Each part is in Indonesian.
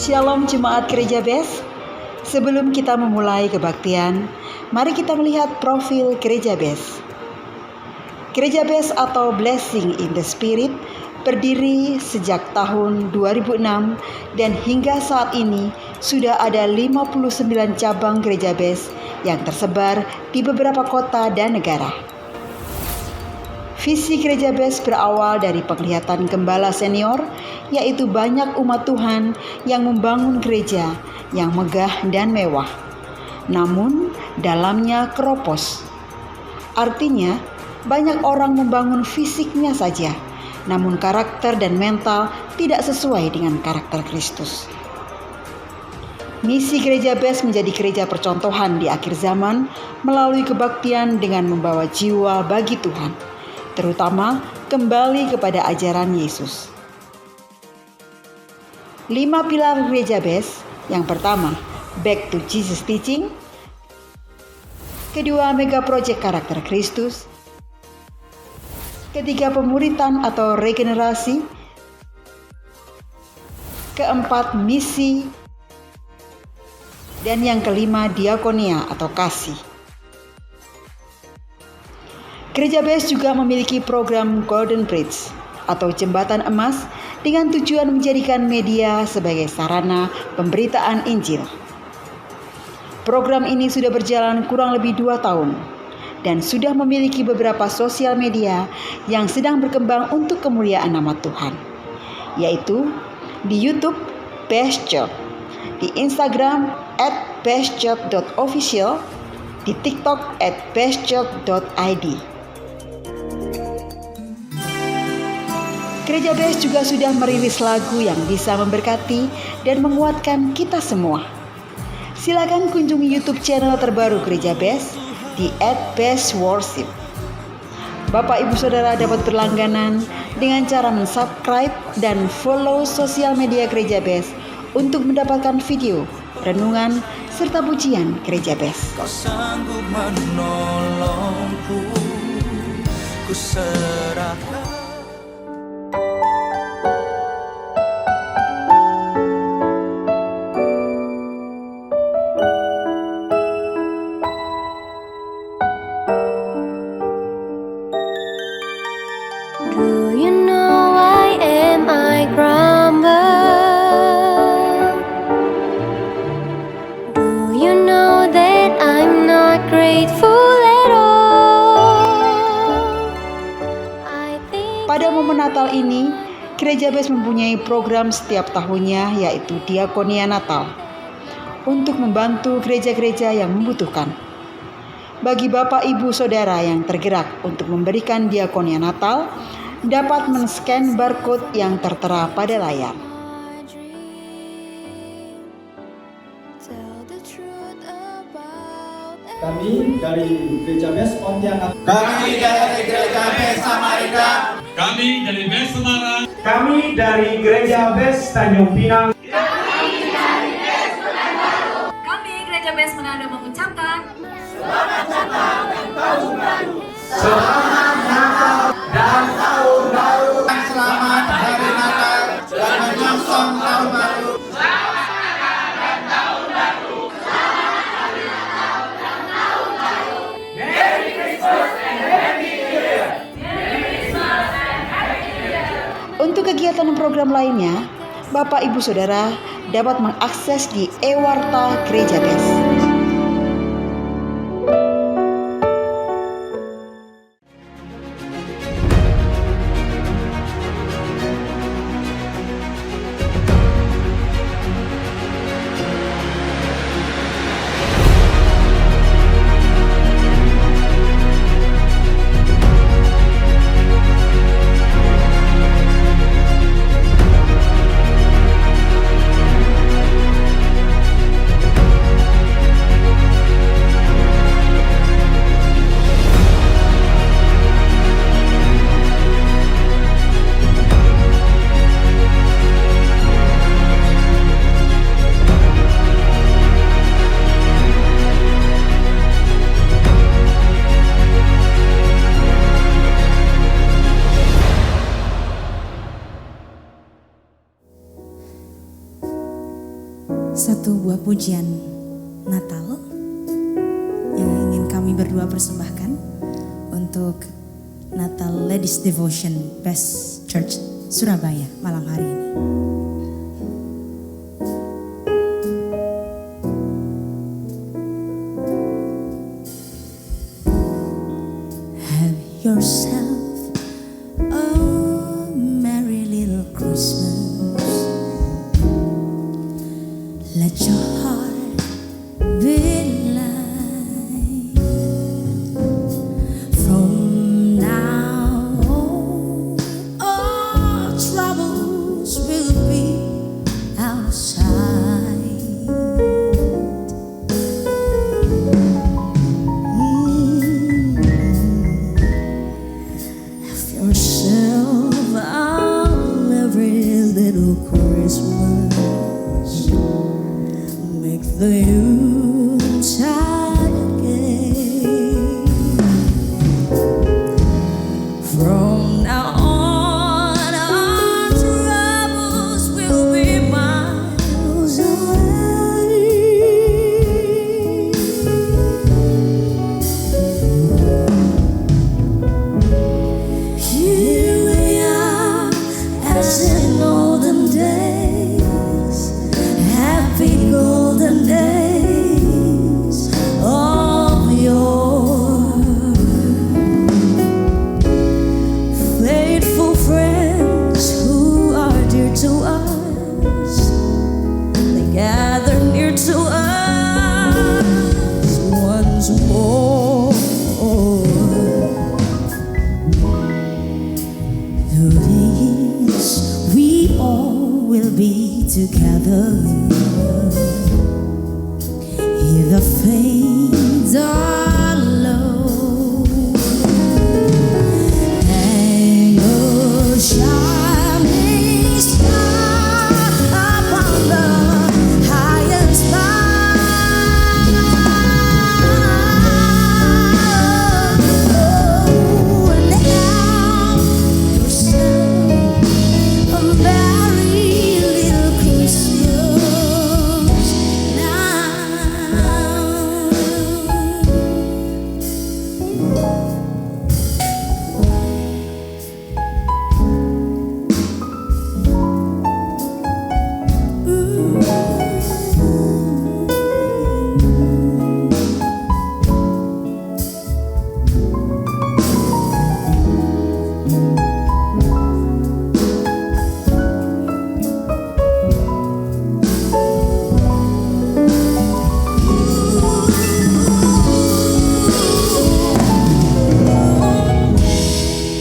Shalom Jemaat Gereja BES. Sebelum kita memulai kebaktian, mari kita melihat profil Gereja BES. Gereja BES atau Blessing in the Spirit berdiri sejak tahun 2006 dan hingga saat ini sudah ada 59 cabang Gereja BES yang tersebar di beberapa kota dan negara. Visi Gereja BES berawal dari penglihatan gembala senior, yaitu banyak umat Tuhan yang membangun gereja yang megah dan mewah, namun dalamnya keropos. Artinya, banyak orang membangun fisiknya saja, namun karakter dan mental tidak sesuai dengan karakter Kristus. Misi Gereja BES menjadi gereja percontohan di akhir zaman melalui kebaktian dengan membawa jiwa bagi Tuhan, terutama kembali kepada ajaran Yesus. 5 pilar Gereja BES. Yang pertama, Back to Jesus Teaching. Kedua, Mega Project Karakter Kristus. Ketiga, pemuritan atau regenerasi. Keempat, misi. Dan yang kelima, diakonia atau kasih. Gereja BES juga memiliki program Golden Bridge atau jembatan emas dengan tujuan menjadikan media sebagai sarana pemberitaan Injil. Program ini sudah berjalan kurang lebih 2 tahun dan sudah memiliki beberapa sosial media yang sedang berkembang untuk kemuliaan nama Tuhan, yaitu di YouTube BES Church, di Instagram @beschurch.official, di TikTok @beschurch.id. Gereja BES juga sudah merilis lagu yang bisa memberkati dan menguatkan kita semua. Silakan kunjungi YouTube channel terbaru Gereja BES di @BESWorship. Bapak Ibu Saudara dapat berlangganan dengan cara mensubscribe dan follow sosial media Gereja BES untuk mendapatkan video, renungan, serta pujian Gereja BES. Kau sanggup menolongku, ku serahkan. Do you know why am I grumble? Do you know that I'm not grateful at all? Pada momen Natal ini, Gereja BES mempunyai program setiap tahunnya, yaitu Diakonia Natal, untuk membantu gereja-gereja yang membutuhkan. Bagi Bapak Ibu Saudara yang tergerak untuk memberikan Diakonia Natal, dapat men-scan barcode yang tertera pada layar. Kami dari Gereja BES Pontianak. Kami dari Gereja BES Samarinda. Kami dari BES Semarang. Kami dari Gereja BES Tanjung Pinang. Kami Gereja BES Manado mengucapkan Selamat Natal dan Tahun Baru. Selamat Natal dan Tahun Baru. Selamat Hari Natal dan menyongsong Tahun Baru. Untuk kegiatan dan program lainnya, Bapak Ibu Saudara dapat mengakses di e-warta Gereja BES. Satu buah pujian Natal yang ingin kami berdua persembahkan untuk Natal Ladies Devotion Best Church Surabaya malam hari ini. Have yourself a merry little Christmas. Let your heart be light. From now on, all troubles will be out of sight. Have yourself a merry little Christmas. Make the Yuletide gay. From now on, our troubles will be miles away. Here we are, as in olden days. Happy golden days of yore. Faithful friends who are dear to us, they gather near to us once more. Through these we all will be together. Hear the fades are low. Hang a shining star upon the highest bough. And have yourself a merry little Christmas now.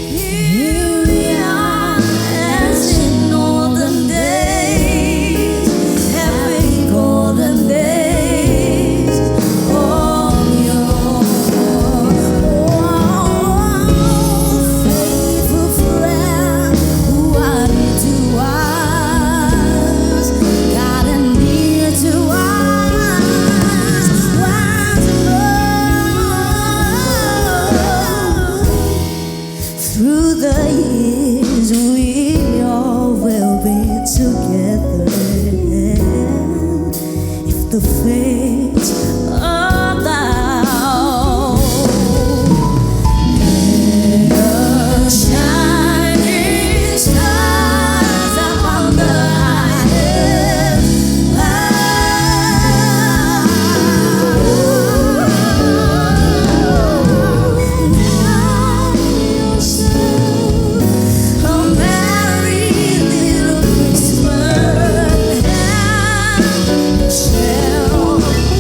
Here we are, as in olden days, happy golden days of yore. Faithful friend who are near to us, God and near to us once more. Through the years we all will be together. If the fates allow, let the shining stars upon the highest bough. A merry little Christmas.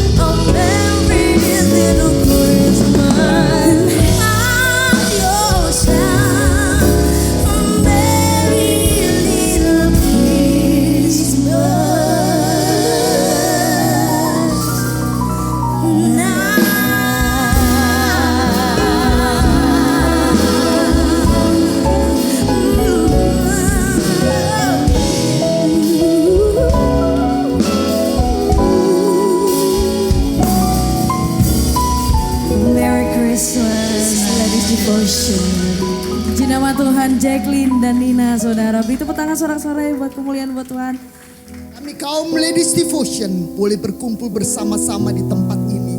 A merry little Christmas. Have yourself a merry little Christmas now. Merry Christmas, Ladies Devotion. Puji nama Tuhan, Jacqueline dan Nina, saudara. Beri tepuk tangan sorak-sorai buat kemuliaan buat Tuhan. Kami kaum Ladies Devotion boleh berkumpul bersama-sama di tempat ini.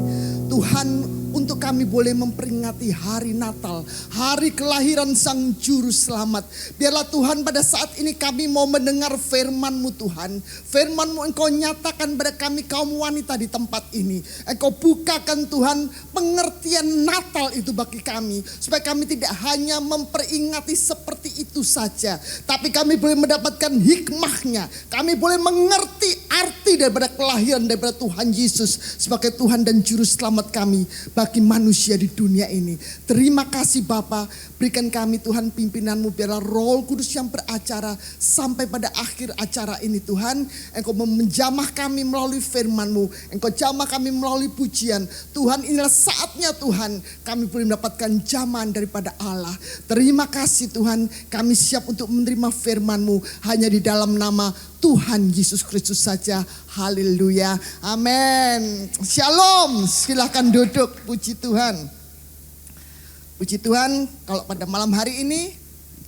Tuhan, untuk kami boleh memperingati hari Natal, hari kelahiran Sang Juru Selamat. Biarlah Tuhan pada saat ini kami mau mendengar firman-Mu Tuhan. Firman-Mu Engkau nyatakan pada kami kaum wanita di tempat ini. Engkau bukakan Tuhan pengertian Natal itu bagi kami. Supaya kami tidak hanya memperingati seperti itu saja. Tapi kami boleh mendapatkan hikmahnya. Kami boleh mengerti arti daripada kelahiran daripada Tuhan Yesus sebagai Tuhan dan Juru Selamat kami bagi manusia di dunia ini. Terima kasih Bapa, berikan kami Tuhan pimpinan-Mu, biarlah Roh Kudus yang beracara sampai pada akhir acara ini Tuhan. Engkau menjamah kami melalui firman-Mu, Engkau jamah kami melalui pujian. Tuhan, inilah saatnya Tuhan kami boleh mendapatkan jamahan daripada Allah. Terima kasih Tuhan, kami siap untuk menerima firman-Mu hanya di dalam nama Tuhan Yesus Kristus saja. Haleluya. Amin. Shalom. Silahkan duduk. Puji Tuhan. Puji Tuhan, kalau pada malam hari ini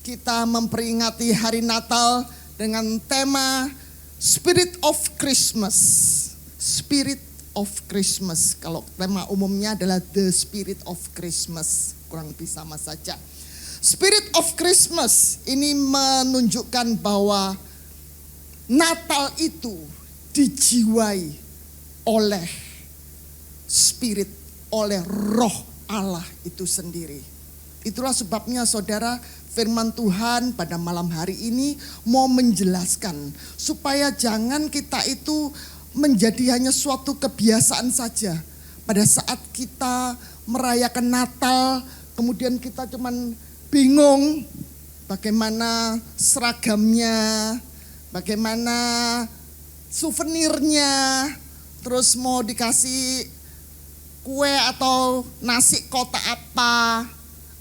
kita memperingati hari Natal dengan tema Spirit of Christmas. Spirit of Christmas. Kalau tema umumnya adalah The Spirit of Christmas. Kurang lebih sama saja. Spirit of Christmas ini menunjukkan bahwa Natal itu dijiwai oleh Spirit, oleh Roh Allah itu sendiri. Itulah sebabnya saudara, firman Tuhan pada malam hari ini mau menjelaskan supaya jangan kita itu menjadi hanya suatu kebiasaan saja. Pada saat kita merayakan Natal, kemudian kita cuman bingung bagaimana seragamnya, bagaimana souvenirnya, terus mau dikasih kue atau nasi kotak apa,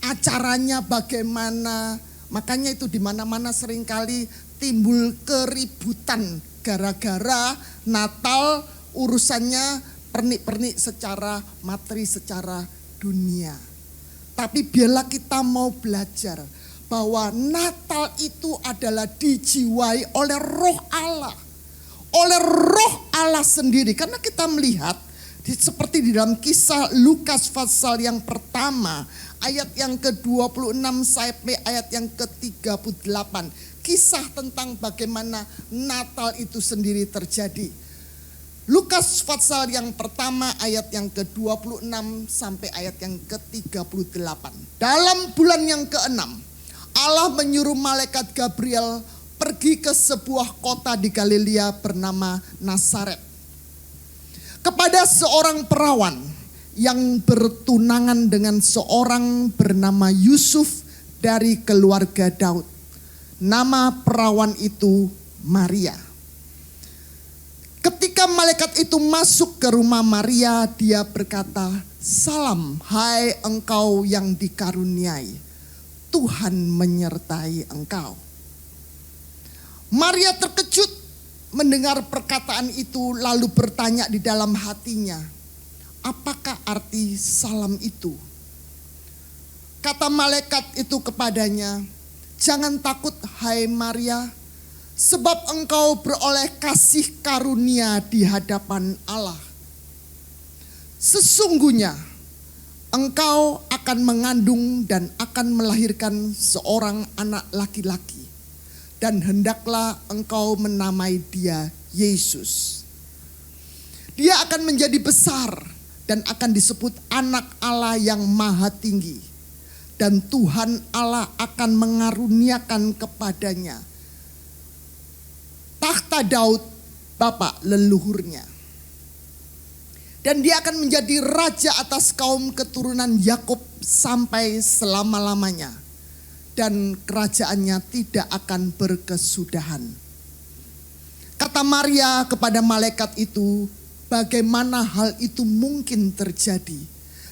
acaranya bagaimana. Makanya itu di mana-mana seringkali timbul keributan gara-gara Natal urusannya pernik-pernik secara materi, secara dunia. Tapi biarlah kita mau belajar bahwa Natal itu adalah dijiwai oleh Roh Allah. Oleh Roh Allah sendiri. Karena kita melihat seperti di dalam kisah Lukas pasal yang pertama, ayat yang ke-26 sampai ayat yang ke-38. Kisah tentang bagaimana Natal itu sendiri terjadi. Lukas pasal yang pertama ayat yang ke-26 sampai ayat yang ke-38. Dalam bulan yang ke-6, Allah menyuruh malaikat Gabriel pergi ke sebuah kota di Galilea bernama Nazaret. Kepada seorang perawan yang bertunangan dengan seorang bernama Yusuf dari keluarga Daud. Nama perawan itu Maria. Ketika malaikat itu masuk ke rumah Maria, dia berkata, "Salam, hai engkau yang dikaruniai. Tuhan menyertai engkau." Maria terkejut mendengar perkataan itu, lalu bertanya di dalam hatinya, apakah arti salam itu? Kata malaikat itu kepadanya, "Jangan takut hai Maria, sebab engkau beroleh kasih karunia di hadapan Allah. Sesungguhnya engkau akan mengandung dan akan melahirkan seorang anak laki-laki. Dan hendaklah engkau menamai dia Yesus. Dia akan menjadi besar dan akan disebut anak Allah yang maha tinggi. Dan Tuhan Allah akan mengaruniakan kepadanya takhta Daud bapa leluhurnya. Dan dia akan menjadi raja atas kaum keturunan Yakub sampai selama-lamanya. Dan kerajaannya tidak akan berkesudahan." Kata Maria kepada malaikat itu, "Bagaimana hal itu mungkin terjadi?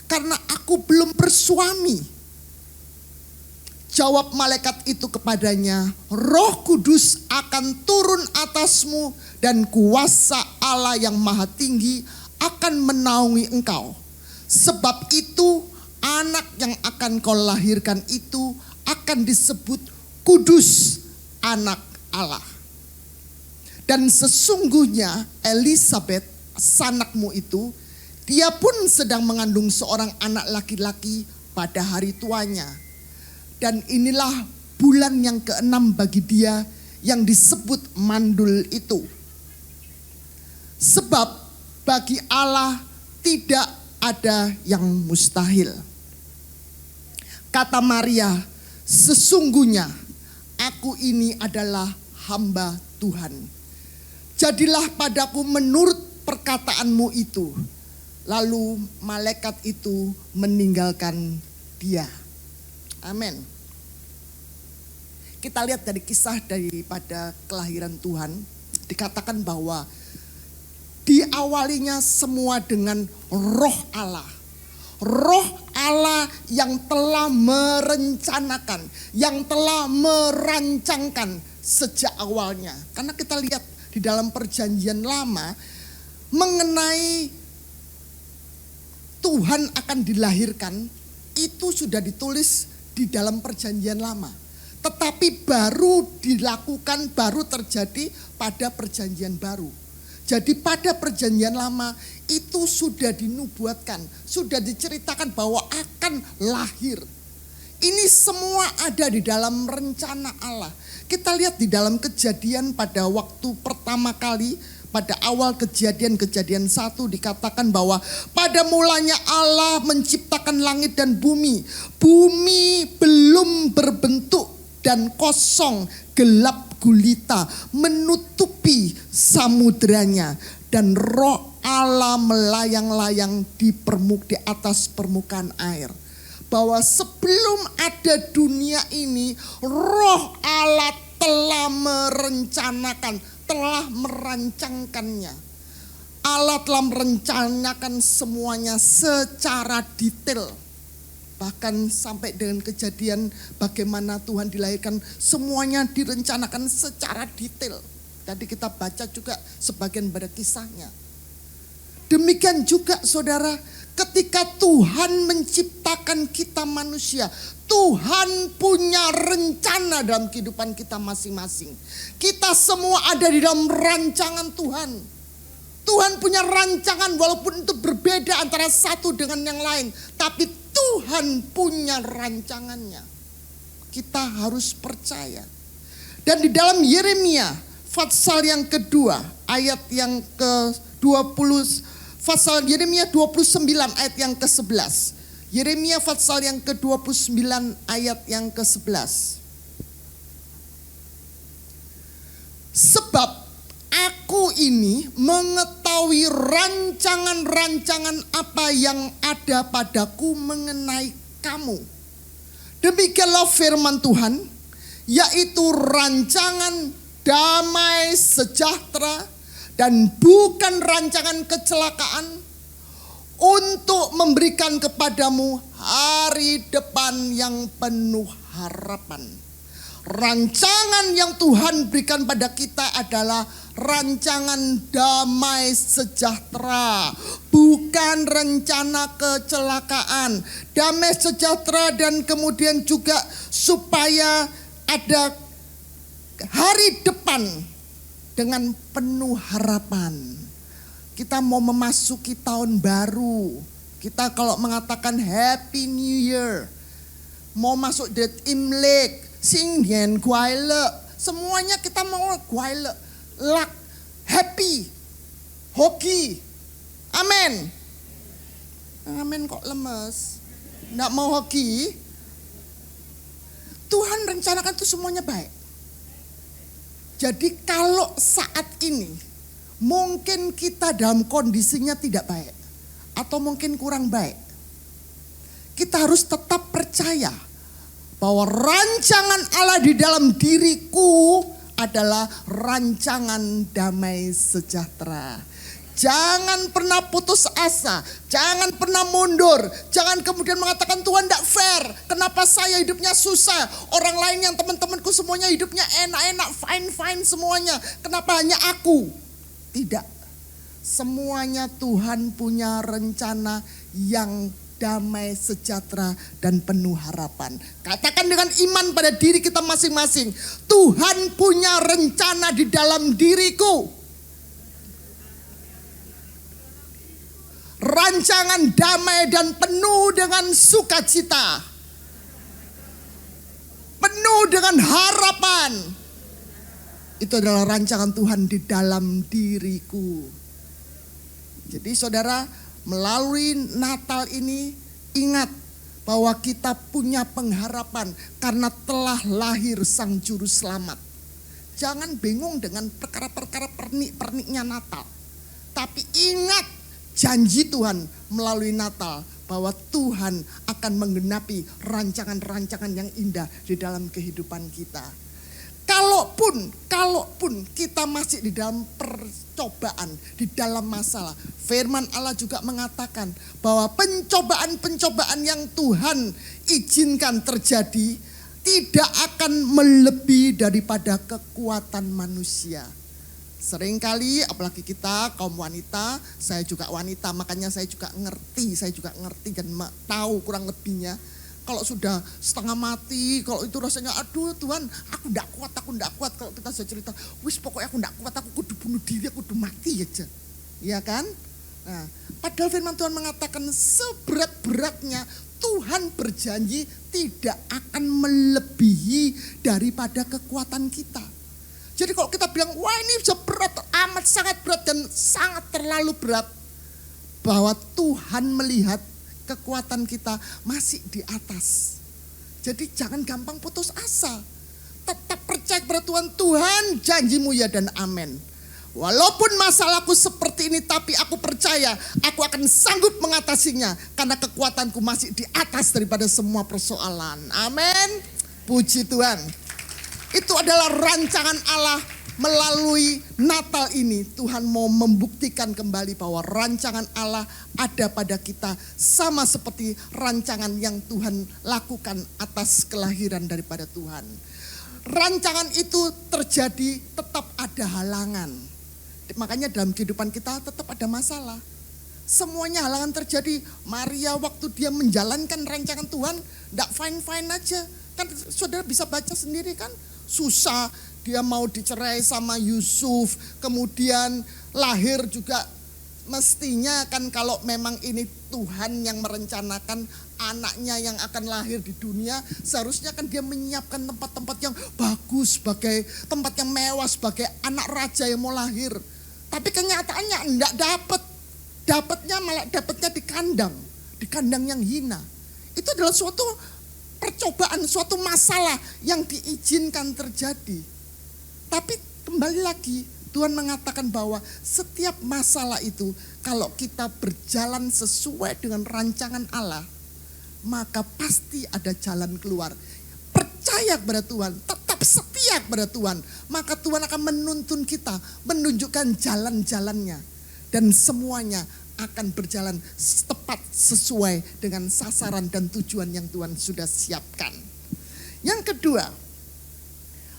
Karena aku belum bersuami." Jawab malaikat itu kepadanya, "Roh Kudus akan turun atasmu dan kuasa Allah yang maha tinggi akan menaungi engkau. Sebab itu anak yang akan kau lahirkan itu akan disebut kudus, anak Allah. Dan sesungguhnya Elisabet, sanakmu itu, dia pun sedang mengandung seorang anak laki-laki pada hari tuanya. Dan inilah bulan yang ke-6 bagi dia yang disebut mandul itu. Sebab bagi Allah tidak ada yang mustahil. Kata Maria, sesungguhnya aku ini adalah hamba Tuhan. Jadilah padaku menurut perkataanmu itu. Lalu malaikat itu meninggalkan dia. Amin. Kita lihat dari kisah daripada kelahiran Tuhan. Dikatakan bahwa diawalinya semua dengan roh Allah. Roh Allah yang telah merencanakan, yang telah merancangkan sejak awalnya. Karena kita lihat di dalam perjanjian lama mengenai Tuhan akan dilahirkan, itu sudah ditulis di dalam perjanjian lama. Tetapi baru dilakukan, baru terjadi pada perjanjian baru. Jadi pada perjanjian lama itu sudah dinubuatkan, sudah diceritakan bahwa akan lahir. Ini semua ada di dalam rencana Allah. Kita lihat di dalam Kejadian pada waktu pertama kali, pada awal Kejadian 1 dikatakan bahwa pada mulanya Allah menciptakan langit dan bumi. Bumi belum berbentuk dan kosong, gelap gulita menutupi samudranya, dan roh Allah melayang-layang di atas permukaan air. Bahwa sebelum ada dunia ini, roh Allah telah merencanakan, telah merancangkannya. Allah telah merencanakan semuanya secara detail. Bahkan sampai dengan Kejadian bagaimana Tuhan dilahirkan, semuanya direncanakan secara detail. Tadi kita baca juga sebagian pada kisahnya. Demikian juga saudara, ketika Tuhan menciptakan kita manusia, Tuhan punya rencana dalam kehidupan kita masing-masing. Kita semua ada di dalam rancangan Tuhan. Tuhan punya rancangan walaupun itu berbeda antara satu dengan yang lain. Tapi Tuhan punya rancangannya. Kita harus percaya. Dan di dalam Yeremia pasal yang kedua ayat yang ke-20, pasal Yeremia 29 ayat yang ke-11. Yeremia pasal yang ke-29 ayat yang ke-11. Sebab aku ini mengetahui rancangan-rancangan apa yang ada padaku mengenai kamu. Demikianlah firman Tuhan, yaitu rancangan damai sejahtera dan bukan rancangan kecelakaan, untuk memberikan kepadamu hari depan yang penuh harapan. Rancangan yang Tuhan berikan pada kita adalah rancangan damai sejahtera, bukan rencana kecelakaan. Damai sejahtera dan kemudian juga supaya ada hari depan dengan penuh harapan. Kita mau memasuki tahun baru. Kita kalau mengatakan Happy New Year, mau masuk det Imlek, Singdian Guaile, semuanya kita mau Guaile, Lak, Happy, Hoki, Amin. Amin kok lemes, nggak mau hoki. Tuhan rencanakan itu semuanya baik. Jadi kalau saat ini mungkin kita dalam kondisinya tidak baik atau mungkin kurang baik, kita harus tetap percaya bahwa rancangan Allah di dalam diriku adalah rancangan damai sejahtera. Jangan pernah putus asa, jangan pernah mundur, jangan kemudian mengatakan Tuhan tidak fair. Kenapa saya hidupnya susah? Orang lain yang teman-temanku semuanya hidupnya enak-enak, fine-fine semuanya. Kenapa hanya aku? Tidak. Semuanya Tuhan punya rencana yang damai, sejahtera, dan penuh harapan. Katakan dengan iman pada diri kita masing-masing, Tuhan punya rencana di dalam diriku. Rancangan damai dan penuh dengan sukacita. Penuh dengan harapan. Itu adalah rancangan Tuhan di dalam diriku. Jadi saudara, melalui Natal ini ingat bahwa kita punya pengharapan karena telah lahir Sang Juru Selamat. Jangan bingung dengan perkara-perkara pernik-perniknya Natal. Tapi ingat janji Tuhan melalui Natal bahwa Tuhan akan menggenapi rancangan-rancangan yang indah di dalam kehidupan kita. Kalaupun kita masih di dalam percobaan, di dalam masalah, firman Allah juga mengatakan bahwa pencobaan-pencobaan yang Tuhan izinkan terjadi tidak akan melebihi daripada kekuatan manusia. Seringkali apalagi kita kaum wanita, saya juga wanita, makanya saya juga ngerti dan tahu kurang lebihnya. Kalau sudah setengah mati, kalau itu rasanya aduh Tuhan aku enggak kuat. Kalau kita sudah cerita, wis pokoknya aku enggak kuat, aku kudu bunuh diri, aku kudu mati aja. Iya kan? Nah, padahal firman Tuhan mengatakan seberat-beratnya Tuhan berjanji tidak akan melebihi daripada kekuatan kita. Jadi kalau kita bilang, wah ini berat, amat sangat berat dan sangat terlalu berat. Bahwa Tuhan melihat kekuatan kita masih di atas. Jadi jangan gampang putus asa. Tetap percaya kepada Tuhan. Tuhan janjimu ya dan amin. Walaupun masalahku seperti ini, tapi aku percaya aku akan sanggup mengatasinya. Karena kekuatanku masih di atas daripada semua persoalan. Amin. Puji Tuhan. Itu adalah rancangan Allah melalui Natal ini. Tuhan mau membuktikan kembali bahwa rancangan Allah ada pada kita. Sama seperti rancangan yang Tuhan lakukan atas kelahiran daripada Tuhan. Rancangan itu terjadi tetap ada halangan. Makanya dalam kehidupan kita tetap ada masalah. Semuanya halangan terjadi. Maria waktu dia menjalankan rancangan Tuhan, tidak fine-fine aja. Kan saudara bisa baca sendiri kan. Susah, dia mau dicerai sama Yusuf, kemudian lahir juga mestinya kan kalau memang ini Tuhan yang merencanakan anaknya yang akan lahir di dunia, seharusnya kan dia menyiapkan tempat-tempat yang bagus sebagai tempat yang mewah sebagai anak raja yang mau lahir. Tapi kenyataannya enggak dapat. Dapatnya di kandang yang hina. Itu adalah suatu percobaan, suatu masalah yang diizinkan terjadi. Tapi kembali lagi Tuhan mengatakan bahwa setiap masalah itu kalau kita berjalan sesuai dengan rancangan Allah, maka pasti ada jalan keluar. Percaya kepada Tuhan, tetap setia kepada Tuhan, maka Tuhan akan menuntun kita, menunjukkan jalan-jalannya. Dan semuanya akan berjalan tepat sesuai dengan sasaran dan tujuan yang Tuhan sudah siapkan. Yang kedua,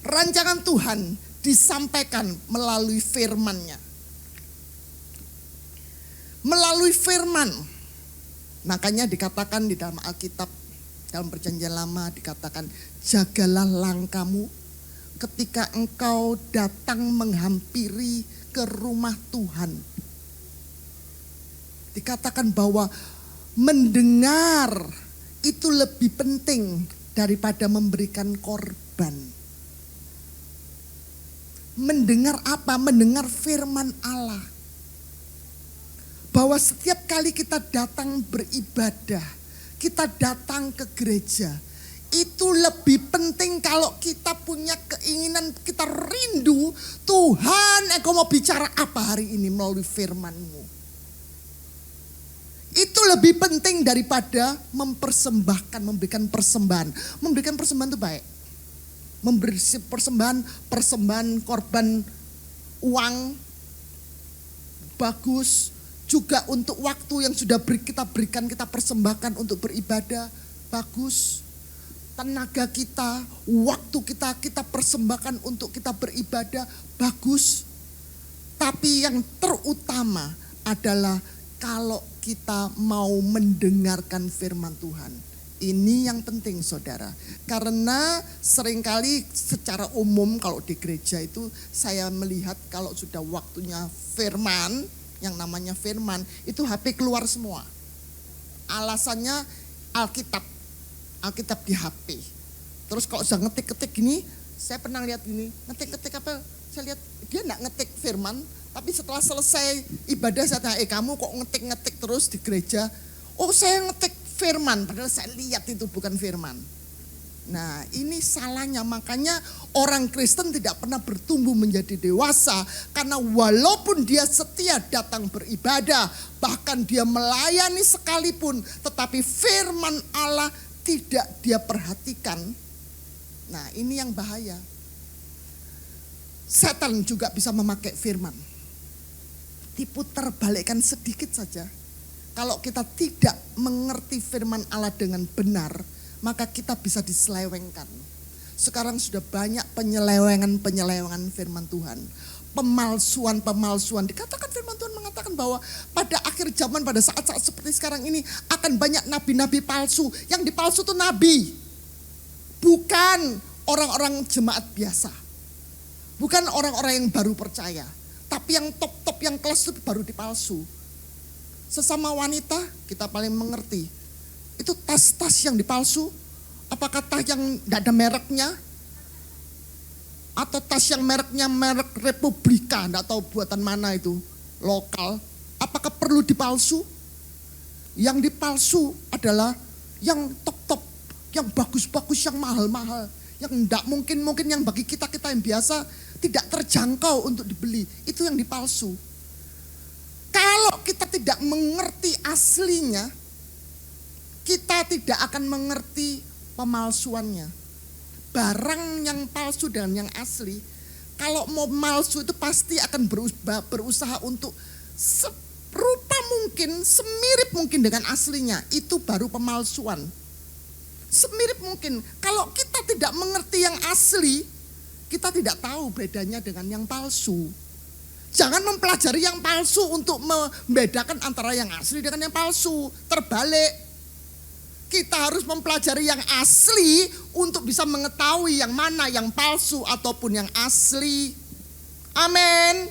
rancangan Tuhan disampaikan melalui firman-Nya. Melalui firman. Makanya dikatakan di dalam Alkitab, dalam Perjanjian Lama dikatakan, jagalah langkahmu ketika engkau datang menghampiri ke rumah Tuhan. Dikatakan bahwa mendengar itu lebih penting daripada memberikan korban. Mendengar apa? Mendengar firman Allah. Bahwa setiap kali kita datang beribadah, kita datang ke gereja, itu lebih penting kalau kita punya keinginan, kita rindu, Tuhan engkau mau bicara apa hari ini melalui firman-Mu. Itu lebih penting daripada mempersembahkan, memberikan persembahan. Memberikan persembahan itu baik. Memberi persembahan korban uang bagus. Juga untuk waktu yang sudah kita berikan, kita persembahkan untuk beribadah, bagus. Tenaga kita, waktu kita persembahkan untuk kita beribadah, bagus. Tapi yang terutama adalah kalau kita mau mendengarkan firman Tuhan. Ini yang penting saudara. Karena seringkali secara umum kalau di gereja itu saya melihat kalau sudah waktunya firman, yang namanya firman, itu HP keluar semua. Alasannya Alkitab di HP. Terus kalau sudah ngetik-ngetik gini, saya pernah lihat gini, ngetik-ngetik apa? Saya lihat dia enggak ngetik firman, tapi setelah selesai ibadah saya tanya, kamu kok ngetik-ngetik terus di gereja? Oh, saya ngetik firman, padahal saya lihat itu bukan firman. Nah, ini salahnya, makanya orang Kristen tidak pernah bertumbuh menjadi dewasa, karena walaupun dia setia datang beribadah, bahkan dia melayani sekalipun, tetapi firman Allah tidak dia perhatikan. Nah, ini yang bahaya. Setan juga bisa memakai firman. Diputar balikkan sedikit saja. Kalau kita tidak mengerti firman Allah dengan benar, maka kita bisa diselewengkan. Sekarang sudah banyak penyelewengan firman Tuhan. Pemalsuan. Dikatakan firman Tuhan mengatakan bahwa pada akhir zaman, pada saat-saat seperti sekarang ini, akan banyak nabi-nabi palsu. Yang dipalsu itu nabi. Bukan orang-orang jemaat biasa. Bukan orang-orang yang baru percaya. Tapi yang top-top, yang kelas itu baru dipalsu. Sesama wanita kita paling mengerti. Itu tas-tas yang dipalsu, apakah tas yang tidak ada mereknya? Atau tas yang mereknya merek Republika, tidak tahu buatan mana itu, lokal. Apakah perlu dipalsu? Yang dipalsu adalah yang top-top, yang bagus-bagus, yang mahal-mahal. Yang tidak mungkin yang bagi kita-kita yang biasa tidak terjangkau untuk dibeli. Itu yang dipalsu. Kalau kita tidak mengerti aslinya, kita tidak akan mengerti pemalsuannya. Barang yang palsu dan yang asli, kalau mau palsu itu pasti akan berusaha untuk serupa mungkin, semirip mungkin dengan aslinya. Itu baru pemalsuan. Semirip mungkin. Kalau kita tidak mengerti yang asli, kita tidak tahu bedanya dengan yang palsu. Jangan mempelajari yang palsu untuk membedakan antara yang asli dengan yang palsu. Terbalik. Kita harus mempelajari yang asli untuk bisa mengetahui yang mana yang palsu ataupun yang asli. Amin.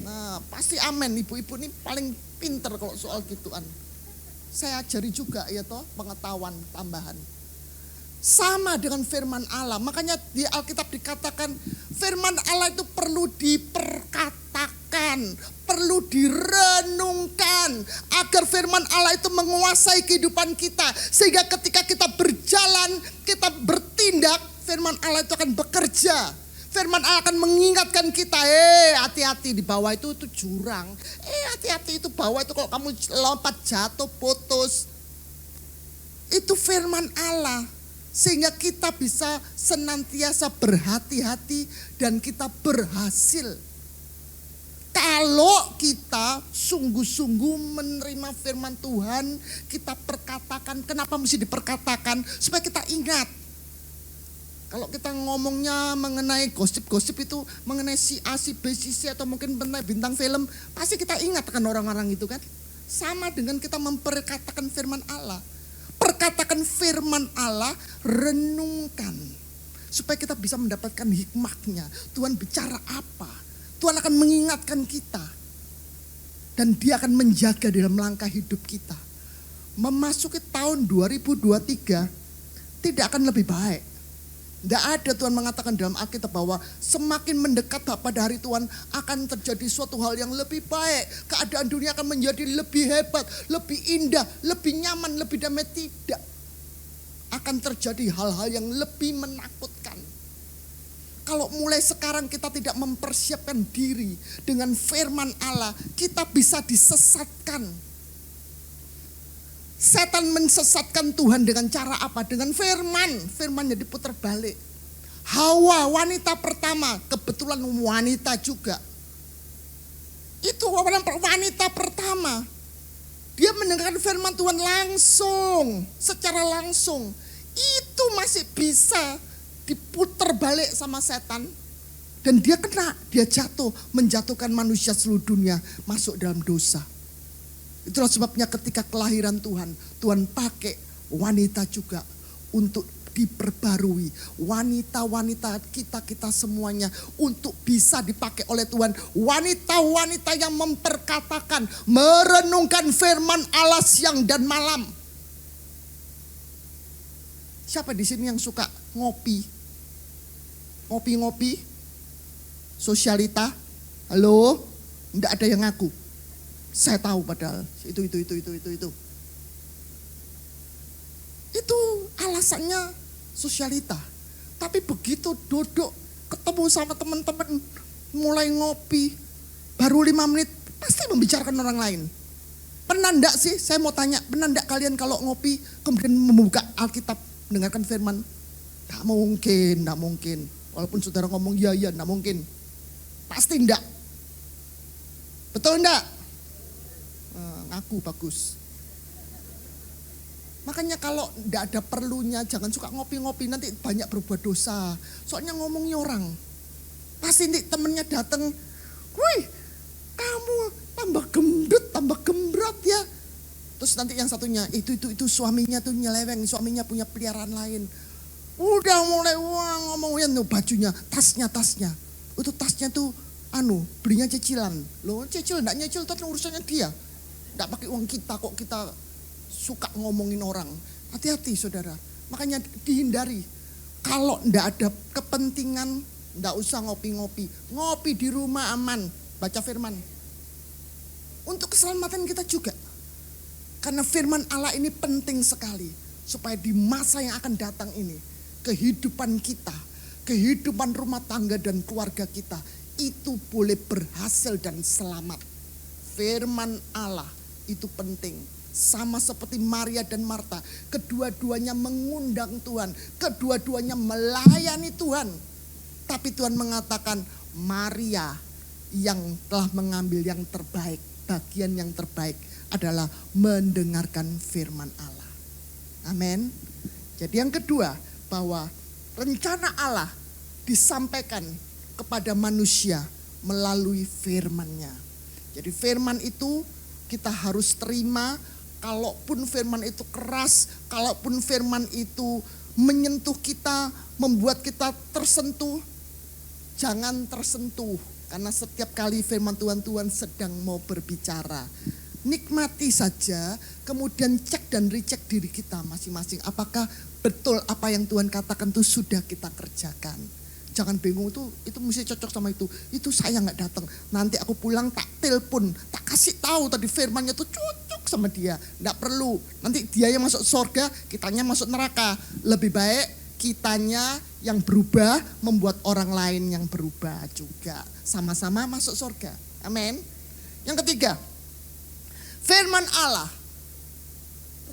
Nah, pasti amin. Ibu-ibu ini paling pinter kalau soal gituan. Saya ajari juga ya toh, pengetahuan tambahan. Sama dengan firman Allah. Makanya di Alkitab dikatakan firman Allah itu perlu diperkatakan, perlu direnungkan agar firman Allah itu menguasai kehidupan kita. Sehingga ketika kita berjalan, kita bertindak, firman Allah itu akan bekerja. Firman Allah akan mengingatkan kita, hati-hati di bawah itu jurang. Hati-hati itu bawah itu kalau kamu lompat jatuh putus. Itu firman Allah. Sehingga kita bisa senantiasa berhati-hati dan kita berhasil. Kalau kita sungguh-sungguh menerima firman Tuhan, kita perkatakan. Kenapa mesti diperkatakan? Supaya kita ingat. Kalau kita ngomongnya mengenai gosip-gosip itu, mengenai si A, si B, si C, atau mungkin bintang film, pasti kita ingat kan orang-orang itu kan. Sama dengan kita memperkatakan firman Allah. Perkatakan firman Allah, renungkan. Supaya kita bisa mendapatkan hikmahnya. Tuhan bicara apa? Tuhan akan mengingatkan kita. Dan dia akan menjaga dalam langkah hidup kita. Memasuki tahun 2023, tidak akan lebih baik. Tidak ada Tuhan mengatakan dalam Alkitab bahwa semakin mendekat pada hari Tuhan akan terjadi suatu hal yang lebih baik. Keadaan dunia akan menjadi lebih hebat, lebih indah, lebih nyaman, lebih damai. Tidak. Akan terjadi hal-hal yang lebih menakutkan. Kalau mulai sekarang kita tidak mempersiapkan diri dengan firman Allah, kita bisa disesatkan. Setan mensesatkan Tuhan dengan cara apa? Dengan firman. Firmannya diputar balik. Hawa, wanita pertama. Kebetulan wanita juga. Itu wanita pertama. Dia mendengarkan firman Tuhan langsung. Secara langsung. Itu masih bisa diputar balik sama setan. Dan dia kena. Dia jatuh. Menjatuhkan manusia seluruh dunia masuk dalam dosa. Itulah sebabnya ketika kelahiran Tuhan, Tuhan pakai wanita juga untuk diperbarui. Wanita-wanita kita semuanya untuk bisa dipakai oleh Tuhan. Wanita-wanita yang memperkatakan, merenungkan firman Allah siang dan malam. Siapa di sini yang suka ngopi? Ngopi-ngopi? Sosialita? Halo? Enggak ada yang ngaku. Saya tahu padahal itu. Itu alasannya sosialita. Tapi begitu duduk ketemu sama teman-teman mulai ngopi, baru 5 menit pasti membicarakan orang lain. Pernah enggak sih, saya mau tanya, pernah enggak kalian kalau ngopi kemudian membuka Alkitab, mendengarkan firman? Enggak mungkin. Walaupun saudara ngomong iya, enggak mungkin. Pasti enggak. Betul enggak? Ngaku bagus. Makanya kalau enggak ada perlunya jangan suka ngopi-ngopi, nanti banyak berbuat dosa. Soalnya ngomongnya orang. Pasti nanti temennya datang, "Wih, kamu tambah gendut, tambah gembrot ya." Terus nanti yang satunya, itu suaminya tuh nyeleweng, suaminya punya peliharaan lain. Udah mulai ngomongin tuh bajunya, tasnya. Itu tasnya tuh belinya cicilan. Loh, cicil enggak nyicil, tapi urusannya dia. Enggak pakai uang kita kok, kita suka ngomongin orang. Hati-hati saudara. Makanya dihindari. Kalau enggak ada kepentingan, enggak usah ngopi-ngopi. Ngopi di rumah aman, baca firman. Untuk keselamatan kita juga. Karena firman Allah ini penting sekali. Supaya di masa yang akan datang ini, kehidupan kita, kehidupan rumah tangga dan keluarga kita, itu boleh berhasil dan selamat. Firman Allah itu penting. Sama seperti Maria dan Marta, kedua-duanya mengundang Tuhan, kedua-duanya melayani Tuhan. Tapi Tuhan mengatakan Maria yang telah mengambil yang terbaik, bagian yang terbaik adalah mendengarkan firman Allah. Amin. Jadi yang kedua, bahwa rencana Allah disampaikan kepada manusia melalui firman-Nya. Jadi firman itu kita harus terima. Kalaupun firman itu keras, kalaupun firman itu menyentuh kita, membuat kita tersentuh, jangan tersentuh. Karena setiap kali firman Tuhan sedang mau berbicara. Nikmati saja, kemudian cek dan recheck diri kita masing-masing. Apakah betul apa yang Tuhan katakan itu sudah kita kerjakan. Jangan bingung, itu mesti cocok sama itu. Itu saya gak datang. Nanti aku pulang tak telepon, tak kasih tahu tadi firmannya itu cocok sama dia. Gak perlu. Nanti dia yang masuk surga, kitanya masuk neraka. Lebih baik kitanya yang berubah membuat orang lain yang berubah juga. Sama-sama masuk surga. Amin. Yang ketiga, firman Allah,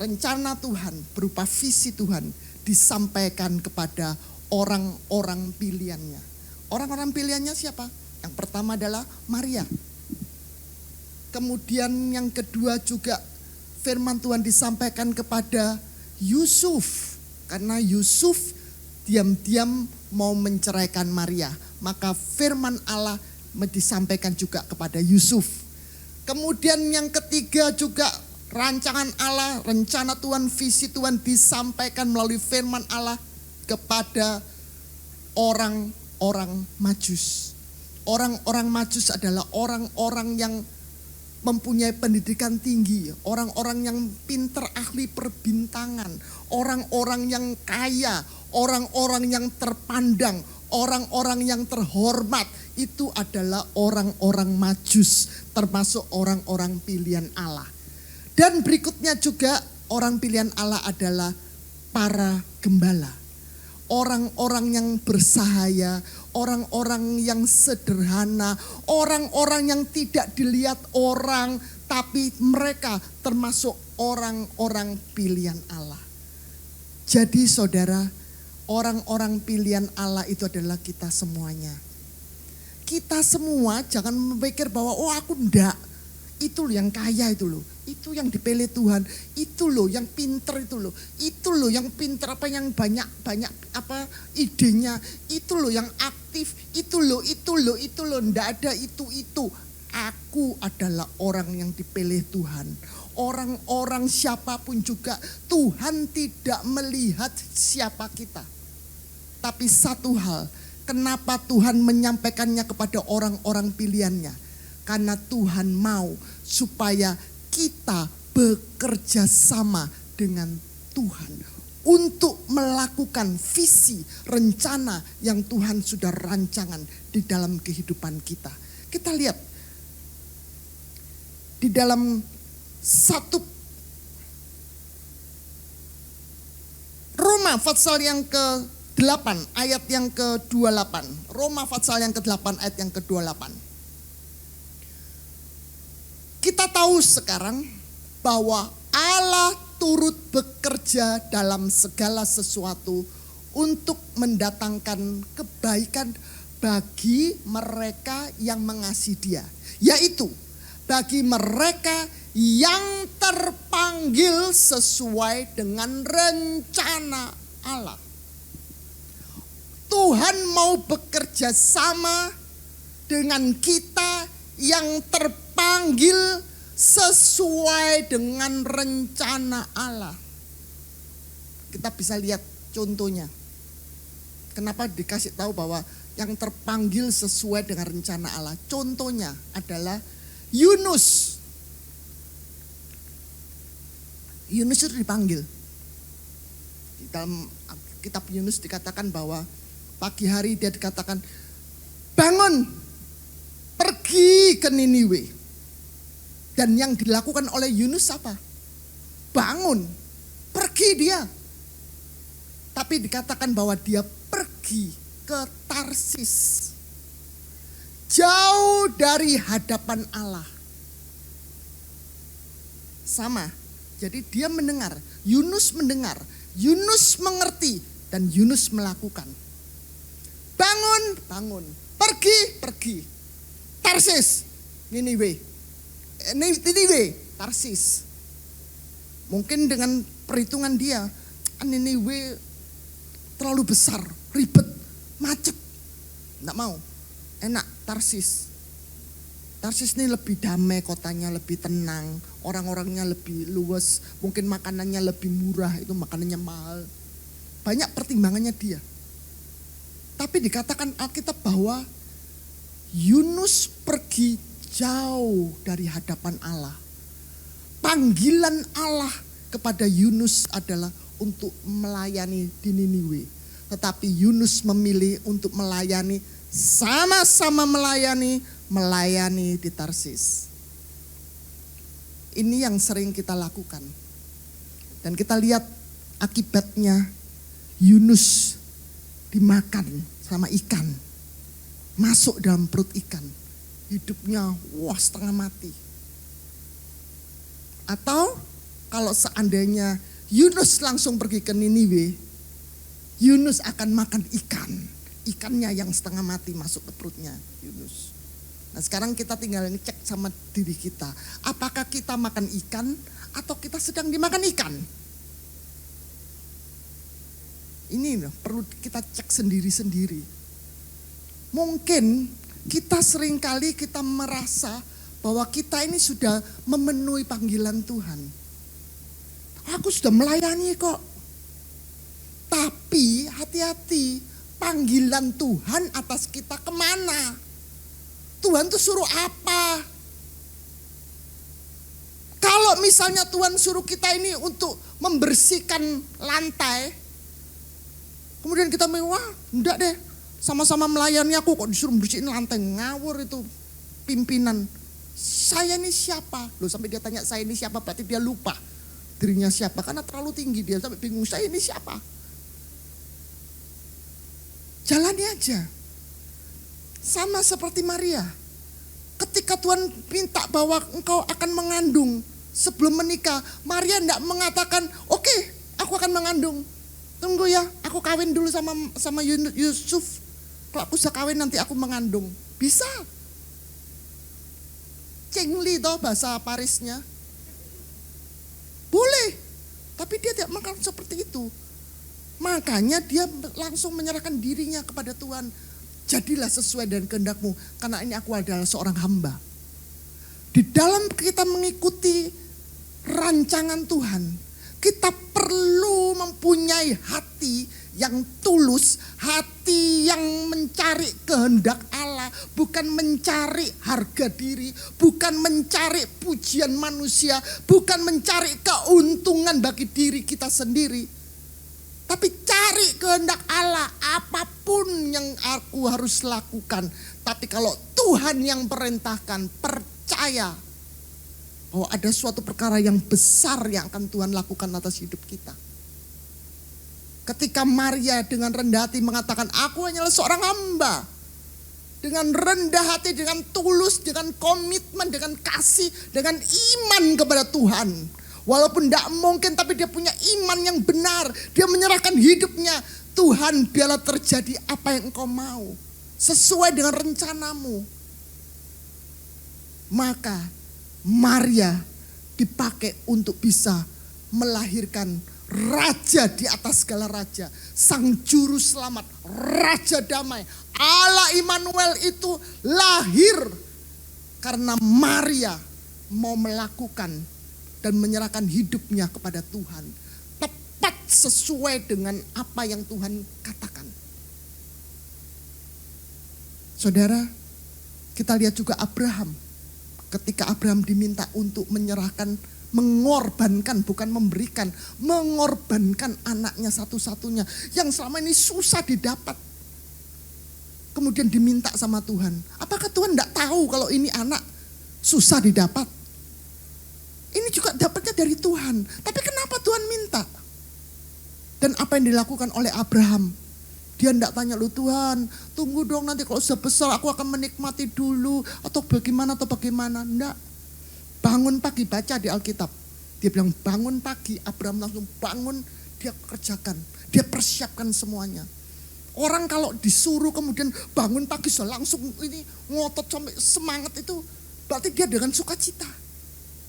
rencana Tuhan berupa visi Tuhan disampaikan kepada orang-orang pilihannya. Orang-orang pilihannya siapa? Yang pertama adalah Maria. Kemudian yang kedua juga firman Tuhan disampaikan kepada Yusuf. Karena Yusuf diam-diam mau menceraikan Maria. Maka firman Allah disampaikan juga kepada Yusuf. Kemudian yang ketiga juga rancangan Allah, rencana Tuhan, visi Tuhan disampaikan melalui firman Allah kepada orang-orang Majus. Orang-orang Majus adalah orang-orang yang mempunyai pendidikan tinggi, orang-orang yang pintar, ahli perbintangan, orang-orang yang kaya, orang-orang yang terpandang, orang-orang yang terhormat. Itu adalah orang-orang Majus, termasuk orang-orang pilihan Allah. Dan berikutnya juga orang pilihan Allah adalah para gembala. Orang-orang yang bersahaya, orang-orang yang sederhana, orang-orang yang tidak dilihat orang, tapi mereka termasuk orang-orang pilihan Allah. Jadi saudara, orang-orang pilihan Allah itu adalah kita semuanya. Kita semua jangan memikir bahwa aku enggak. Itu loh yang kaya itu loh. Itu yang dipilih Tuhan. Itu loh yang pinter itu loh. Itu loh yang pinter apa yang banyak apa idenya. Itu loh yang aktif. Itu loh. Enggak ada itu. aku adalah orang yang dipilih Tuhan. Orang-orang siapapun juga, Tuhan tidak melihat siapa kita. Tapi satu hal, kenapa Tuhan menyampaikannya kepada orang-orang pilihannya? Karena Tuhan mau supaya kita bekerja sama dengan Tuhan untuk melakukan visi, rencana yang Tuhan sudah rancangan di dalam kehidupan kita. Kita lihat di dalam 1 Roma pasal yang ke-8 ayat yang ke-28. Roma pasal yang ke-8 ayat yang ke-28. Kita tahu sekarang bahwa Allah turut bekerja dalam segala sesuatu untuk mendatangkan kebaikan bagi mereka yang mengasihi Dia. Yaitu bagi mereka yang terpanggil sesuai dengan rencana Allah. Tuhan mau bekerja sama dengan kita yang terpanggil sesuai dengan rencana Allah. Kita bisa lihat contohnya. Kenapa dikasih tahu bahwa yang terpanggil sesuai dengan rencana Allah? Contohnya adalah Yunus. Yunus itu dipanggil. Di dalam kitab Yunus dikatakan bahwa pagi hari dia dikatakan, bangun, pergi ke Niniwe. Dan yang dilakukan oleh Yunus apa? Bangun, pergi dia. Tapi dikatakan bahwa dia pergi ke Tarsis. Jauh dari hadapan Allah. Sama. Jadi dia mendengar, Yunus mengerti, dan Yunus melakukan. Bangun, bangun. Pergi. Tarsis, Niniwe, Tarsis. Mungkin dengan perhitungan dia, Niniwe terlalu besar, ribet, macet. Nggak mau, enak Tarsis. Tarsis ini lebih damai kotanya, lebih tenang, orang-orangnya lebih luas, mungkin makanannya lebih murah, itu makanannya mahal. Banyak pertimbangannya dia. Tapi dikatakan Alkitab bahwa Yunus pergi jauh dari hadapan Allah. Panggilan Allah kepada Yunus adalah untuk melayani di Niniwe. Tetapi Yunus memilih untuk melayani, sama-sama melayani di Tarsis. Ini yang sering kita lakukan. Dan kita lihat akibatnya, Yunus dimakan sama ikan. Masuk dalam perut ikan. Hidupnya setengah mati. Atau kalau seandainya Yunus langsung pergi ke Niniwe, Yunus akan makan ikan. Ikannya yang setengah mati masuk ke perutnya Yunus. Nah sekarang kita tinggal ngecek sama diri kita. Apakah kita makan ikan atau kita sedang dimakan ikan? Ini perlu kita cek sendiri-sendiri. Mungkin kita seringkali kita merasa bahwa kita ini sudah memenuhi panggilan Tuhan. Aku sudah melayani kok. Tapi hati-hati, panggilan Tuhan atas kita kemana? Tuhan tuh suruh apa? Kalau misalnya Tuhan suruh kita ini untuk membersihkan lantai, kemudian kita mewah, enggak deh, sama-sama melayani aku kok disuruh membersihin lantai, ngawur itu pimpinan. Saya ini siapa? Loh sampai dia tanya saya ini siapa, berarti dia lupa dirinya siapa, karena terlalu tinggi dia sampai bingung saya ini siapa. Jalani aja. Sama seperti Maria. Ketika Tuhan minta bahwa engkau akan mengandung sebelum menikah, Maria tidak mengatakan, oke, aku akan mengandung. Tunggu ya, aku kawin dulu sama Yusuf. Kalau aku sudah kawin nanti aku mengandung. Bisa. Cengli toh bahasa Parisnya. Boleh. Tapi dia tidak makan seperti itu. Makanya dia langsung menyerahkan dirinya kepada Tuhan. Jadilah sesuai dengan kehendak-Mu, karena ini aku adalah seorang hamba. Di dalam kita mengikuti rancangan Tuhan, kita perlu mempunyai hati yang tulus, hati yang mencari kehendak Allah, bukan mencari harga diri, bukan mencari pujian manusia, bukan mencari keuntungan bagi diri kita sendiri. Tapi cari kehendak Allah, apapun yang aku harus lakukan. Tapi kalau Tuhan yang perintahkan, percaya bahwa ada suatu perkara yang besar yang akan Tuhan lakukan atas hidup kita. Ketika Maria dengan rendah hati mengatakan, aku hanyalah seorang hamba. Dengan rendah hati, dengan tulus, dengan komitmen, dengan kasih, dengan iman kepada Tuhan. Walaupun tidak mungkin, tapi dia punya iman yang benar. Dia menyerahkan hidupnya. Tuhan, biarlah terjadi apa yang engkau mau. Sesuai dengan rencanamu. Maka Maria dipakai untuk bisa melahirkan raja di atas segala raja. Sang juru selamat, raja damai. Allah Immanuel itu lahir karena Maria mau melakukan dan menyerahkan hidupnya kepada Tuhan. Tepat sesuai dengan apa yang Tuhan katakan. Saudara, kita lihat juga Abraham. Ketika Abraham diminta untuk menyerahkan, mengorbankan, bukan memberikan, mengorbankan anaknya satu-satunya yang selama ini susah didapat. Kemudian diminta sama Tuhan. Apakah Tuhan tidak tahu kalau ini anak susah didapat? Ini juga dapatnya dari Tuhan. Tapi kenapa Tuhan minta? Dan apa yang dilakukan oleh Abraham? Dia tidak tanya, lu Tuhan, tunggu dong nanti kalau sudah besar aku akan menikmati dulu. Atau bagaimana. Tidak. Bangun pagi, baca di Alkitab. Dia bilang bangun pagi, Abraham langsung bangun, dia kerjakan. Dia persiapkan semuanya. Orang kalau disuruh kemudian bangun pagi sudah langsung ini ngotot sampai semangat itu. Berarti dia dengan sukacita.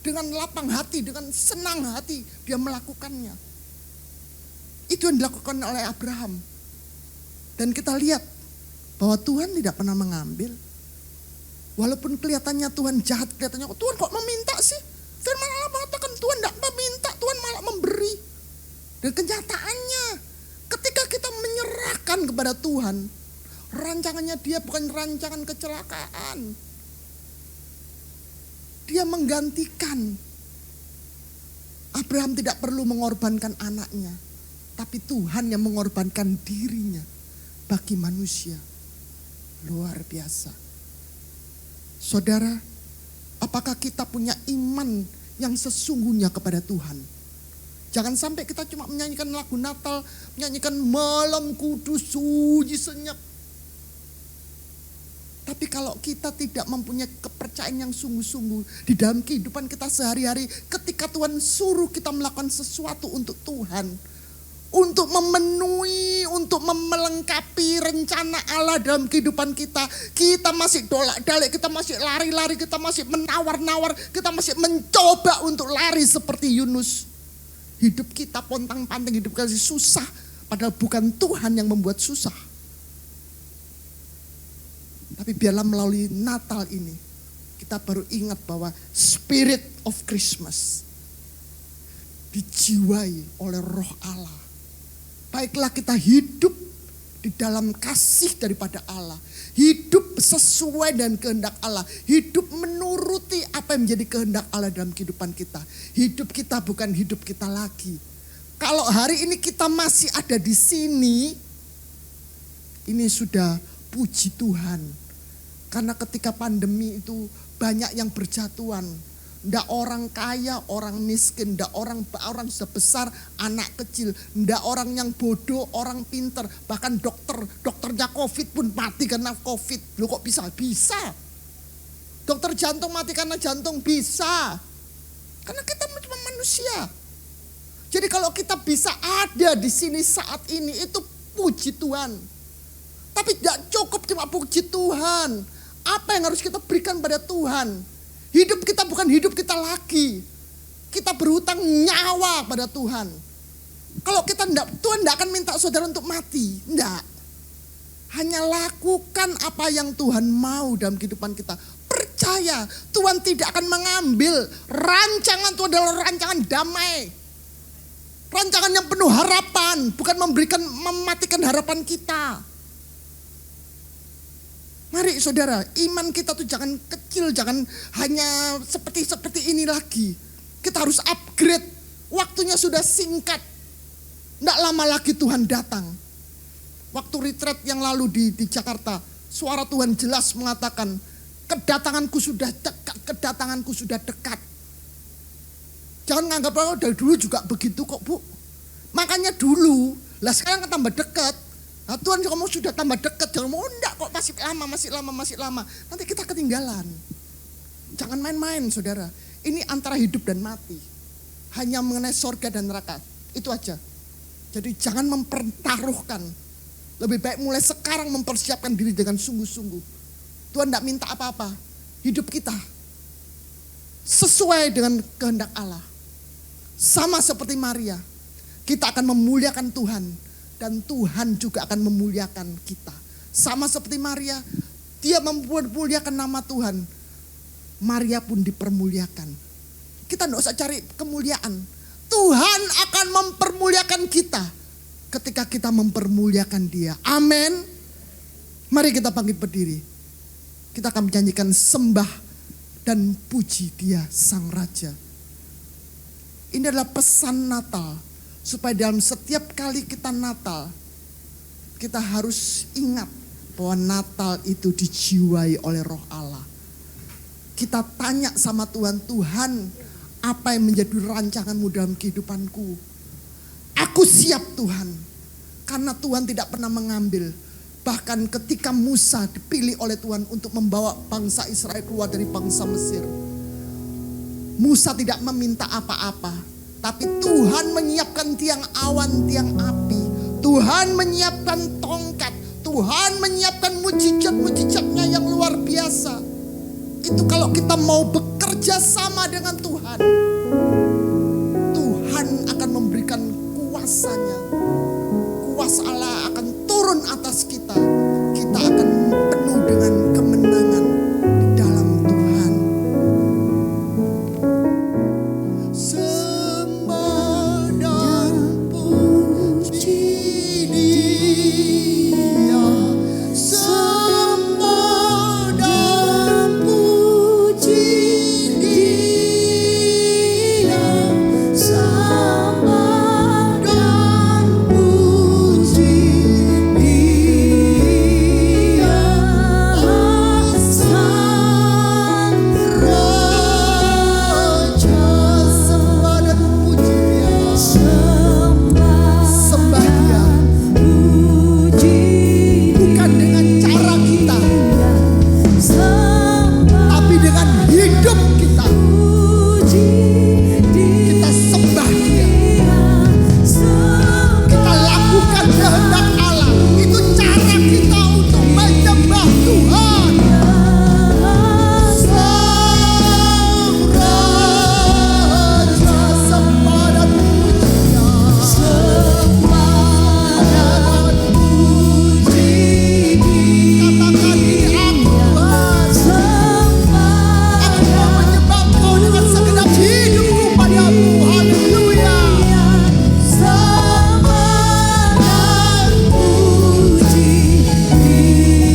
Dengan lapang hati, dengan senang hati dia melakukannya. Itu yang dilakukan oleh Abraham. Dan kita lihat bahwa Tuhan tidak pernah mengambil. Walaupun kelihatannya Tuhan jahat, kelihatannya Tuhan kok meminta sih? Firman Allah mengatakan Tuhan tidak meminta, Tuhan malah memberi. Dan kenyataannya ketika kita menyerahkan kepada Tuhan, rancangannya dia bukan rancangan kecelakaan. Dia menggantikan. Abraham tidak perlu mengorbankan anaknya, tapi Tuhan yang mengorbankan dirinya bagi manusia. Luar biasa. Saudara, apakah kita punya iman yang sesungguhnya kepada Tuhan? Jangan sampai kita cuma menyanyikan lagu Natal, menyanyikan malam kudus sunyi senyap. Tapi kalau kita tidak mempunyai kepercayaan yang sungguh-sungguh di dalam kehidupan kita sehari-hari, ketika Tuhan suruh kita melakukan sesuatu untuk Tuhan, untuk memenuhi, untuk melengkapi rencana Allah dalam kehidupan kita, kita masih dolak-dalik, kita masih lari-lari, kita masih menawar-nawar, kita masih mencoba untuk lari seperti Yunus. Hidup kita pontang-panting, hidup kita susah, padahal bukan Tuhan yang membuat susah. Tapi biarlah melalui Natal ini, kita baru ingat bahwa Spirit of Christmas dijiwai oleh Roh Allah. Baiklah kita hidup di dalam kasih daripada Allah. Hidup sesuai dengan kehendak Allah. Hidup menuruti apa yang menjadi kehendak Allah dalam kehidupan kita. Hidup kita bukan hidup kita lagi. Kalau hari ini kita masih ada di sini, ini sudah puji Tuhan. Karena ketika pandemi itu banyak yang berjatuhan. Ndak orang kaya, orang miskin, ndak orang sudah besar, anak kecil, ndak orang yang bodoh, orang pinter, bahkan dokternya COVID pun mati karena COVID. Loh kok bisa? Bisa. Dokter jantung mati karena jantung, bisa. Karena kita cuma manusia. Jadi kalau kita bisa ada di sini saat ini, itu puji Tuhan. Tapi tidak cukup cuma puji Tuhan. Apa yang harus kita berikan pada Tuhan? Hidup kita bukan hidup kita lagi. Kita berhutang nyawa pada Tuhan. Kalau kita Tuhan tidak akan minta saudara untuk mati. Tidak. Hanya lakukan apa yang Tuhan mau dalam kehidupan kita. Percaya percaya Tuhan tidak akan mengambil rancangan Tuhan adalah rancangan damai. Rancangan yang penuh harapan, bukan mematikan harapan kita. Mari saudara, iman kita tuh jangan kecil, jangan hanya seperti ini lagi. Kita harus upgrade, waktunya sudah singkat. Tidak lama lagi Tuhan datang. Waktu retreat yang lalu di Jakarta, suara Tuhan jelas mengatakan, kedatanganku sudah dekat, kedatanganku sudah dekat. Jangan nganggap bahwa dari dulu juga begitu kok Bu. Makanya dulu, lah sekarang kan tambah dekat. Nah, Tuhan kamu sudah tambah dekat, jangan mau enggak kok masih lama. Nanti kita ketinggalan. Jangan main-main saudara. Ini antara hidup dan mati. Hanya mengenai sorga dan neraka. Itu aja. Jadi jangan mempertaruhkan. Lebih baik mulai sekarang mempersiapkan diri dengan sungguh-sungguh. Tuhan tidak minta apa-apa. Hidup kita sesuai dengan kehendak Allah. Sama seperti Maria, kita akan memuliakan Tuhan dan Tuhan juga akan memuliakan kita. Sama seperti Maria, dia memuliakan nama Tuhan. Maria pun dipermuliakan. Kita tidak usah cari kemuliaan. Tuhan akan mempermuliakan kita ketika kita mempermuliakan Dia. Amin. Mari kita bangkit berdiri. Kita akan menyanyikan sembah dan puji Dia Sang Raja. Ini adalah pesan Natal. Supaya dalam setiap kali kita Natal, kita harus ingat bahwa Natal itu dijiwai oleh Roh Allah. Kita tanya sama Tuhan, Tuhan apa yang menjadi rancanganmu dalam kehidupanku? Aku siap Tuhan. Karena Tuhan tidak pernah mengambil. Bahkan ketika Musa dipilih oleh Tuhan untuk membawa bangsa Israel keluar dari bangsa Mesir. Musa tidak meminta apa-apa. Tapi Tuhan menyiapkan tiang awan, tiang api. Tuhan menyiapkan tongkat. Tuhan menyiapkan mujizat-mujizatnya yang luar biasa. Itu kalau kita mau bekerja sama dengan Tuhan. Tuhan akan memberikan kuasanya. Kuasa Allah akan turun atas kita. Kita akan penuh dengan kemenangan di dalam Tuhan. Sembah dan puji Dia. Sembah dan puji Dia. Sembah dan puji Dia. Sang Raja. Sembah dan puji Dia. Sembah Dia. Bukan dengan cara kita, tapi dengan hidup kita. Kita sembah Dia. Kita lakukan kehendak Allah. Itu cara kita untuk menyembah Tuhan. Sang Raja. Sembah dan puji Dia. Sembah dan puji Dia. Katakan ini aku Tuhan. Aku mau menyembah Kau dengan segenap hidupku padamu. Haleluya. Sembah dan puji Dia.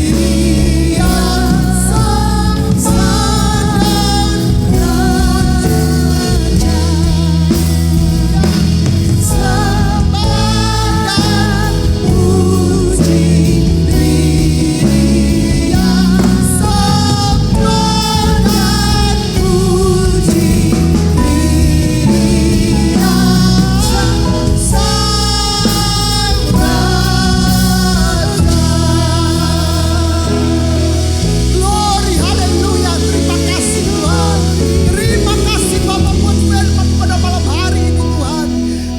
Sembah dan Glory, haleluya. Terima kasih Tuhan. Terima kasih Bapa buat firman pada malam hari ini Tuhan.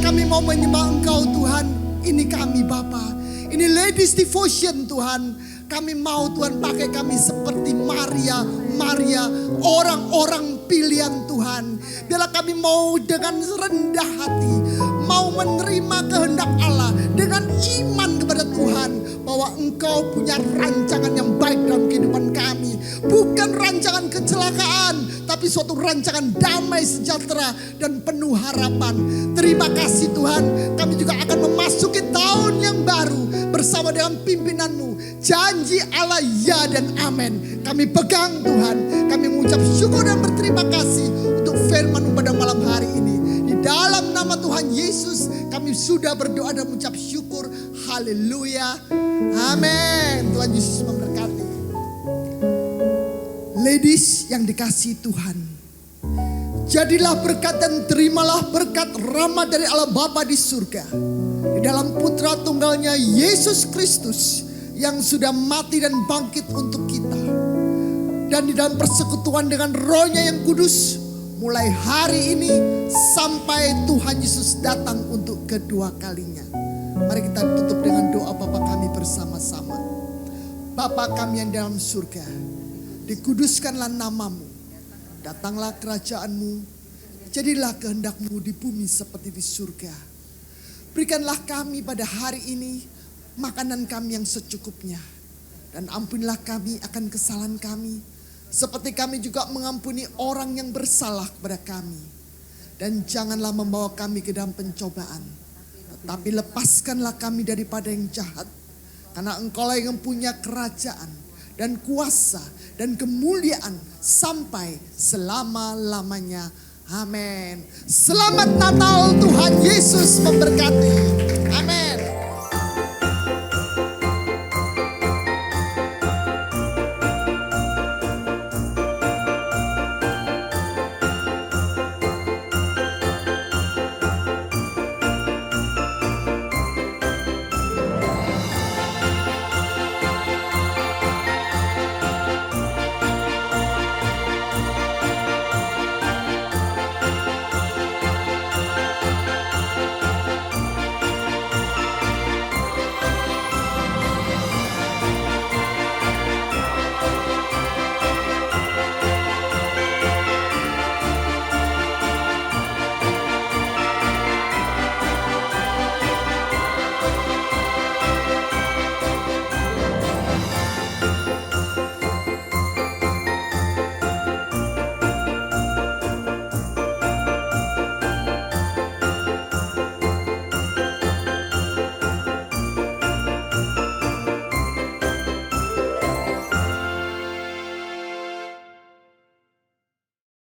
Kami mau menyembah Engkau Tuhan. Ini kami Bapa. Ini Ladies Devotion Tuhan. Kami mau Tuhan pakai kami seperti Maria, orang-orang pilihan Tuhan. Biarlah kami mau dengan rendah hati, mau menerima kehendak Allah dengan iman kepada Tuhan. Tuhan bahwa Engkau punya rancangan yang baik dalam kehidupan kami. Bukan rancangan kecelakaan, tapi suatu rancangan damai, sejahtera, dan penuh harapan. Terima kasih Tuhan, kami juga akan memasuki tahun yang baru bersama dengan pimpinan-Mu. Janji Allah ya dan amin. Kami pegang Tuhan, kami mengucap syukur dan berterima kasih untuk firman-Mu pada malam hari ini. Di dalam nama Tuhan Yesus kami sudah berdoa dan mengucap syukur. Haleluya. Amin. Tuhan Yesus memberkati. Ladies yang dikasihi Tuhan, jadilah berkat dan terimalah berkat rahmat dari Allah Bapa di surga, di dalam Putra Tunggalnya Yesus Kristus yang sudah mati dan bangkit untuk kita, dan di dalam persekutuan dengan Roh-Nya yang kudus mulai hari ini sampai Tuhan Yesus datang untuk kedua kalinya. Mari kita tutup dengan doa Bapa kami bersama-sama. Bapa kami yang dalam surga, dikuduskanlah nama-Mu, datanglah kerajaan-Mu, jadilah kehendak-Mu di bumi seperti di surga. Berikanlah kami pada hari ini makanan kami yang secukupnya, dan ampunilah kami akan kesalahan kami, seperti kami juga mengampuni orang yang bersalah kepada kami. Dan janganlah membawa kami ke dalam pencobaan, tetapi lepaskanlah kami daripada yang jahat. Karena Engkau lah yang punya kerajaan dan kuasa dan kemuliaan sampai selama-lamanya. Amin. Selamat Natal, Tuhan Yesus memberkati.